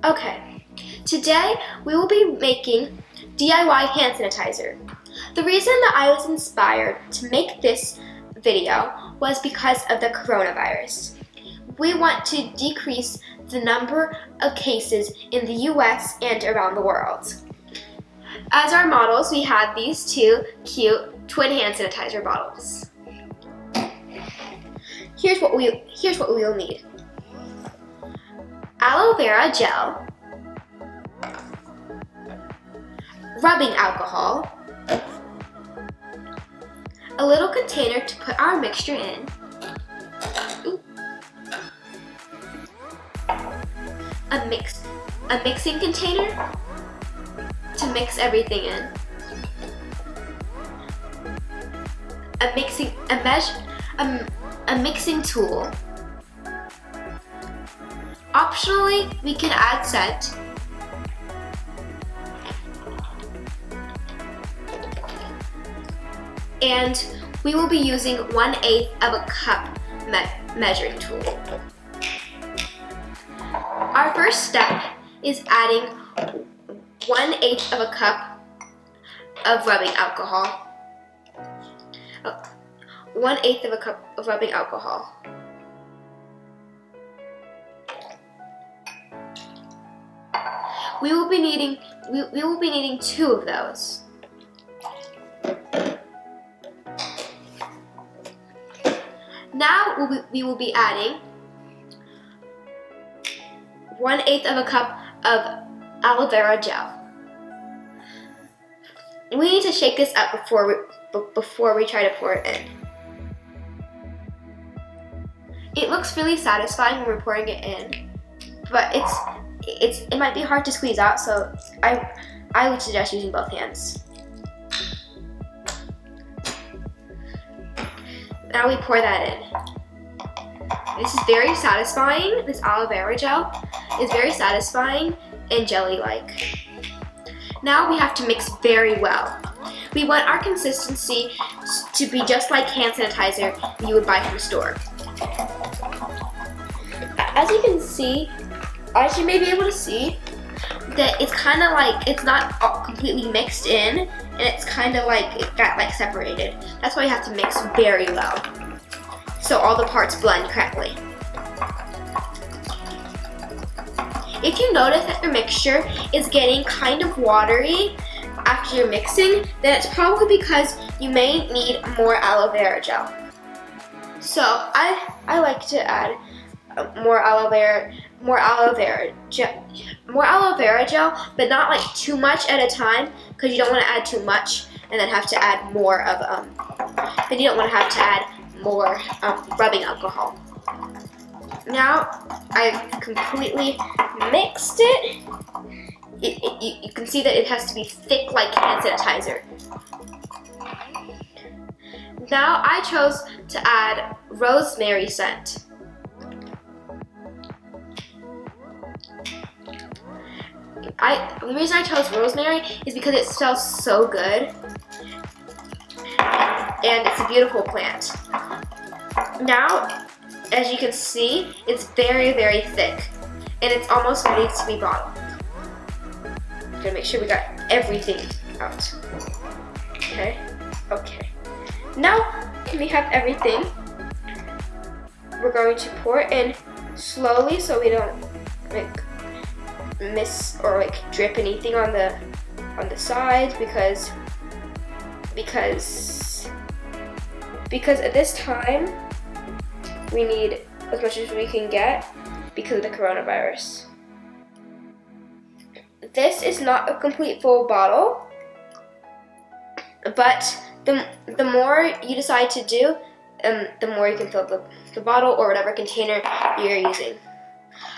Okay, today we will be making DIY hand sanitizer. The reason that I was inspired to make this video was because of the coronavirus. We want to decrease the number of cases in the US and around the world. As our models, we have these two cute twin hand sanitizer bottles. Here's what we will need. Aloe vera gel, rubbing alcohol, a little container to put our mixture in, a mixing container to mix everything in, a mixing tool. Optionally, we can add scent. And we will be using 1/8 of a cup measuring tool. Our first step is adding 1/8 of a cup of rubbing alcohol. 1/8 of a cup of rubbing alcohol. We will be needing 2 of those. Now we will be adding 1/8 of a cup of aloe vera gel. We need to shake this up before we try to pour it in. It looks really satisfying when we're pouring it in, but it might be hard to squeeze out, so I would suggest using both hands. Now we pour that in. This is very satisfying. This aloe vera gel is very satisfying and jelly-like. Now we have to mix very well. We want our consistency to be just like hand sanitizer you would buy from the store. As you can see, as you may be able to see, that it's kind of like it's not completely mixed in, and it's kind of like it got like separated. That's why you have to mix very well, so all the parts blend correctly. If you notice that your mixture is getting kind of watery after you're mixing, then it's probably because you may need more aloe vera gel. So I like to add more aloe vera gel, but not like too much at a time, because you don't want to add too much and then have to add more of then you don't want to have to add more rubbing alcohol. Now I've completely mixed it. You can see that it has to be thick like hand sanitizer. Now I chose to add rosemary scent. The reason I chose rosemary is because it smells so good, and it's a beautiful plant. Now, as you can see, it's very, very thick, and it's almost ready to be bottled. I'm gonna make sure we got everything out. Okay. Now we have everything. We're going to pour it in slowly so we don't miss or drip anything on the sides, because at this time we need as much as we can get because of the coronavirus. This is not a complete full bottle, but the more you decide to do, the more you can fill the bottle or whatever container you're using.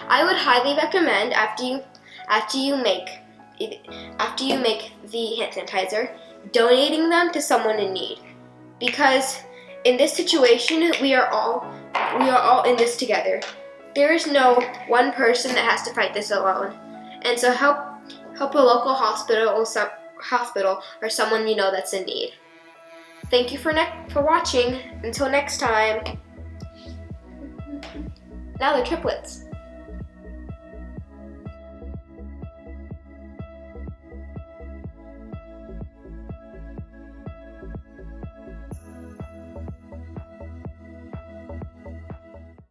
I would highly recommend after you make the hand sanitizer, donating them to someone in need, because in this situation we are all in this together. There is no one person that has to fight this alone, and so help a local hospital or someone you know that's in need. Thank you for watching. Until next time. Now they're triplets.